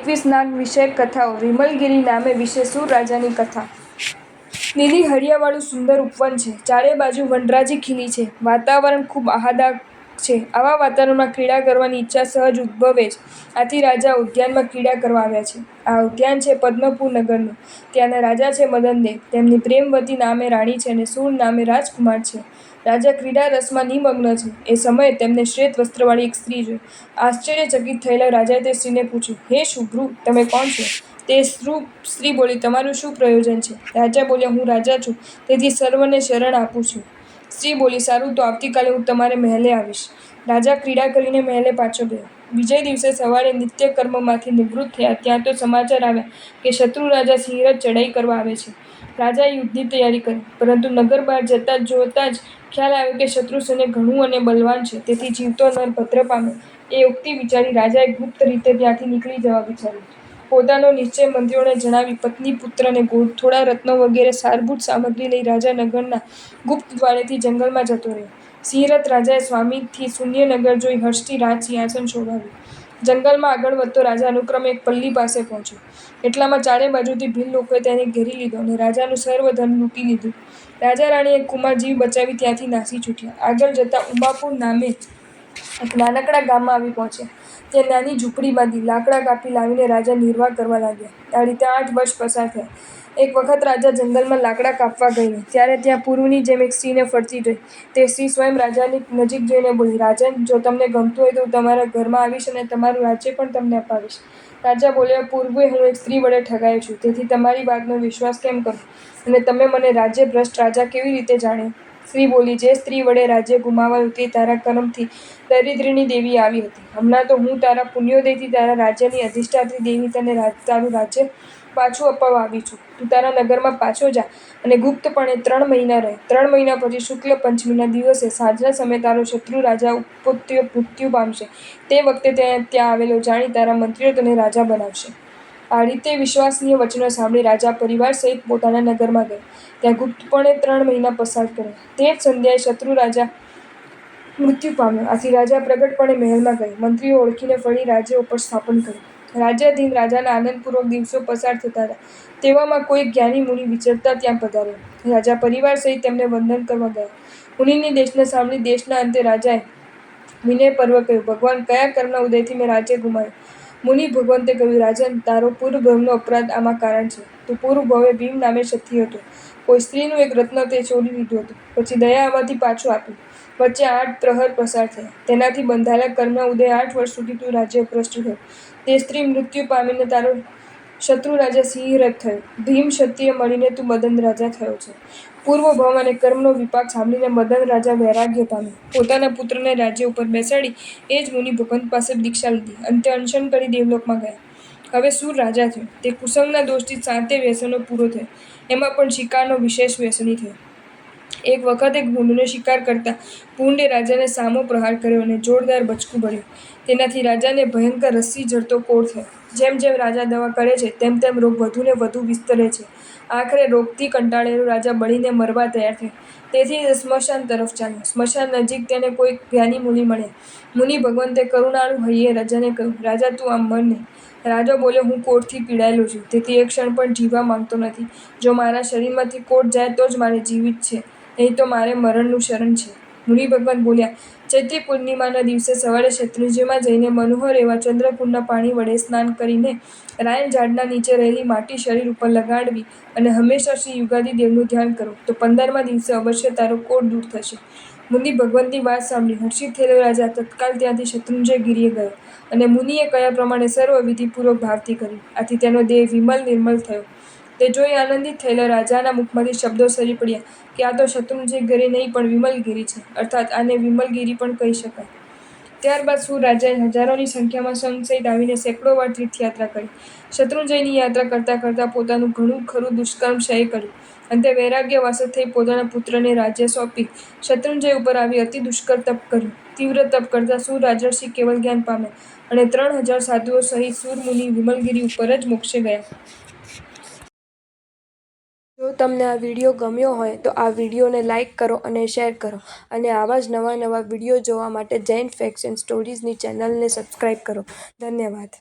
21 નાગ વિષયક કથાઓ વિમલગીરી નામે વિશે સૂર રાજાની કથા। લીલી હળિયાવાળું સુંદર ઉપવન છે। ચારે બાજુ વનરાજી ખીલી છે। વાતાવરણ ખૂબ આહ્લાદક છે। આવા વાતાવરણમાં ક્રીડા કરવાની ઈચ્છા સહજ ઉદ્ભવે જ। આથી રાજા ઉદ્યાનમાં ક્રીડા કરવા આવ્યા છે। આ ઉદ્યાન છે પદ્મપુર નગરનું। ત્યાંના રાજા છે મદનદેવ। તેમની પ્રેમવતી નામે રાણી છે અને સૂર નામે રાજકુમાર છે। રાજા ક્રીડા રસમાં નિમગ્ન છે। એ સમયે તેમને શ્વેત વસ્ત્રવાળી એક સ્ત્રી જોઈ। આશ્ચર્યચકિત થયેલા રાજાએ તે સ્ત્રીને પૂછ્યું, હે શુભ્રુ, તમે કોણ છો? તે સ્ત્રી બોલી, તમારું શું પ્રયોજન છે? રાજા બોલ્યા, હું રાજા છું, તેથી સર્વને શરણ આપું છું। સ્ત્રી બોલી, સારું, તો આવતીકાલે હું તમારે મહેલે આવીશ। રાજા ક્રીડા કરીને મહેલે પાછો ગયો। બીજે દિવસે સવારે નિત્યકર્મમાંથી નિવૃત્ત થયા ત્યાં તો સમાચાર આવ્યા કે શત્રુ રાજા સિંહરથ ચડાઈ કરવા આવે છે। રાજાએ યુદ્ધની તૈયારી કરી, પરંતુ નગર બહાર જોતા જ ખ્યાલ આવ્યો કે શત્રુ સૈન્ય ઘણું અને બલવાન છે, તેથી જીવતો નર ભદ્ર પામે એ ઉક્તિ વિચારી રાજાએ ગુપ્ત રીતે ત્યાંથી નીકળી જવા વિચાર્યું। પોતાનો નિશ્ચય મંત્રીઓને જણાવી પત્ની, પુત્ર અને થોડા રત્નો વગેરે સારભૂત સામગ્રી લઈ રાજા નગરના ગુપ્ત દ્વારેથી જંગલમાં જતો રહ્યો। સિંહરથ રાજાએ સ્વામીથી શૂન્ય નગર જોઈ હર્ષથી રાજ સિંહાસન શોભાવ્યું। જંગલમાં આગળ વધતો રાજા અનુક્રમે એક પલ્લી પાસે પહોંચ્યો। એટલામાં ચારે બાજુથી ભીલ લોકોએ તેને ઘેરી લીધો અને રાજાનું સર્વ ધન લૂંટી લીધું। રાજા રાણીએ એક કુમાર જીવ બચાવી ત્યાંથી નાસી છૂટ્યા। આગળ જતા ઉમાપુર નામે એક નાનકડા ગામમાં આવી પહોંચ્યા। ત્યાં નાની ઝૂંપડી બાંધી લાકડા કાપી લાવીને રાજા નિર્વાહ કરવા લાગ્યા। આ રીતે 8 વર્ષ પસાર થયા। એક વખત રાજા જંગલમાં લાકડા કાપવા ગયેલો, ત્યારે ત્યાં પૂર્વની જેમ એક સ્ત્રીને ફરતી જોઈ। તે સ્ત્રી સ્વયં રાજાની નજીક જઈને બોલી, રાજન, જો તમને ગમતું હોય તો હું તમારા ઘરમાં આવીશ અને તમારું રાજ્ય પણ તમને અપાવીશ। રાજા બોલ્યા, પૂર્વે હું એક સ્ત્રી વડે ઠગાયો છું, તેથી તમારી વાતનો વિશ્વાસ કેમ કરું? અને તમે મને રાજ્યભ્રષ્ટ રાજા કેવી રીતે જાણ્યો? સ્ત્રી બોલી, જે સ્ત્રી વડે રાજ્ય ગુમાવાયું તે તારા કર્મથી દરિદ્રની દેવી આવી હતી। હમણાં તો હું તારા પુણ્યોદયથી તારા રાજ્યની અધિષ્ઠાત્રી દેવી તને તારું રાજ્ય પાછું અપાવવા આવી છું। તું તારા નગરમાં પાછો જા અને ગુપ્તપણે 3 મહિના રહે। 3 મહિના પછી શુક્લ પંચમીના દિવસે સાંજના સમયે તારો શત્રુ રાજા ઉપોત્ય મૃત્યુ પામશે। તે વખતે ત્યાં આવેલો જાણી તારા મંત્રીઓ તને રાજા બનાવશે। આ રીતે વિશ્વાસનીય વચનો સાંભળી રાજા પરિવાર સહિત પોતાના નગરમાં ગયા। ત્યાં ગુપ્તપણે 3 મહિના પસાર કર્યા। તે જ સંધ્યાએ શત્રુ રાજા મૃત્યુ પામ્યો। આથી રાજા પ્રગટપણે મહેલમાં ગયો। મંત્રીઓ ઓળખીને ફળી રાજ્ય ઉપર સ્થાપન કર્યું। રાજાધીન રાજાના આનંદપૂર્વક દિવસો પસાર થતા હતા। તેવામાં કોઈ જ્ઞાની મુનિ વિચરતા ત્યાં પધાર્યા। રાજા પરિવાર સહિત તેમને વંદન કરવા ગયા। મુનિની દેશના સાંભળી દેશના અંતે રાજાએ વિનયપૂર્વક કહ્યું, ભગવાન, કયા કર્મના ઉદયથી મેં રાજ્ય ગુમાવ્યું? મુનિ ભગવંતે કહ્યું, રાજન, તારો પૂર્વભવનો અપરાધ આમાં કારણ છે। તું પૂર્વભવે ભીમ નામે ક્ષત્રિય હતો। કોઈ સ્ત્રીનું એક રત્ન તે ચોરી લીધું હતું, પછી દયા આવવાથી પાછું આપ્યું। વચ્ચે 8 પ્રહર પસાર થયા। તેનાથી બંધાયેલા કર્મના ઉદયે 8 વર્ષ સુધી તું રાજ્યભ્રષ્ટ થયો। તે સ્ત્રી મૃત્યુ પામીને તારો શત્રુ રાજા સિંહરથ થયો। ભીમ ક્ષત્રિય મળીને તું મદન રાજા થયો છે। પૂર્વભવ અને કર્મનો વિપાક સાંભળીને મદન રાજા વૈરાગ્ય પામ્યો। પોતાના પુત્રને રાજ્ય ઉપર બેસાડી એ જ મુનિ ભગવંત પાસે દીક્ષા લીધી। અંતે અનશન કરી દેવલોકમાં ગયા। હવે સૂર રાજા થયો। તે કુસંગના દોષથી 7 વ્યસનો પૂરો થયો। એમાં પણ શિકારનો વિશેષ વ્યસની થયો। એક વખત એક ભૂંડનો શિકાર કરતા ભૂંડે રાજાને સામો પ્રહાર કર્યો અને જોરદાર બચકું ભર્યું। તેનાથી રાજાને ભયંકર રસી જડતો કોઢ થયો। જેમ જેમ રાજા દવા કરે છે તેમ તેમ રોગ વધુને વધુ વિસ્તરે છે। આખરે રોગથી કંટાળેલો રાજા બળીને મરવા તૈયાર થયો। તેથી તે સ્મશાન તરફ ચાલ્યો। સ્મશાન નજીક તેને કોઈ જ્ઞાની મુનિ મળ્યા। મુનિ ભગવંતે કરુણાળુ હૈયે રાજાને કહ્યું, રાજા, તું આમ મર નહીં। રાજા બોલ્યો, હું કોઢથી પીડાયેલો છું, તેથી એક ક્ષણ પણ જીવવા માંગતો નથી। જો મારા શરીરમાંથી કોઢ જાય તો જ મારે જીવિત છે, નહીં તો મારે મરણનું શરણ છે। મુનિ ભગવંત બોલ્યા, ચૈત્રી પૂર્ણિમાના દિવસે સવારે શત્રુંજયમાં જઈને મનોહર એવા ચંદ્રકુંડના પાણી વડે સ્નાન કરીને રાયણ ઝાડના નીચે રહેલી માટી શરીર ઉપર લગાડવી અને હંમેશા શ્રી યુગાદિ દેવનું ધ્યાન કરો તો 15મા દિવસે અવશ્ય તારો કોઢ દૂર થશે। મુનિ ભગવંતની વાત સાંભળી હર્ષિત થયેલો રાજા તત્કાલ ત્યાંથી શત્રુંજય ગીરીએ ગયો અને મુનિએ કહ્યા પ્રમાણે સર્વ વિધિપૂર્વક ભાવથી કર્યું। આથી તેનો દેહ વિમલ નિર્મલ થયો। તે જોઈ આનંદિત થયેલા રાજાના મુખમાંથી શબ્દો સરી પડ્યા કે આ તો શત્રુંજય ગીરી નહીં પણ વિમલગીરી છે, અર્થાત આને વિમલગીરી પણ કહી શકાય। ત્યારબાદ સૂર રાજાએ હજારોની સંખ્યામાં સંઘ સહિત આવીને સેંકડો વાર તીર્થયાત્રા કરી। શત્રુંજયની યાત્રા કરતાં કરતાં પોતાનું ઘણું ખરું દુષ્કર્મ ક્ષય કર્યું। અંતે વૈરાગ્યવાસ થઈ પોતાના પુત્રને રાજ્ય સોંપી શત્રુંજય ઉપર આવી અતિ દુષ્કર તપ કર્યું। તીવ્ર તપ કરતાં સૂર રાજર્ષિ કેવલ જ્ઞાન પામ્યા અને 3000 સાધુઓ સહિત સૂર મુનિ વિમલગીરી ઉપર જ મોક્ષે ગયા। જો તમને આ વિડીયો ગમ્યો હોય તો આ વિડીયોને લાઇક કરો અને શેર કરો અને આવા જ નવા વિડીયો જોવા માટે જૈન ફેક્ટ્સ એન્ડ સ્ટોરીઝની ચેનલને સબસ્ક્રાઇબ કરો। ધન્યવાદ।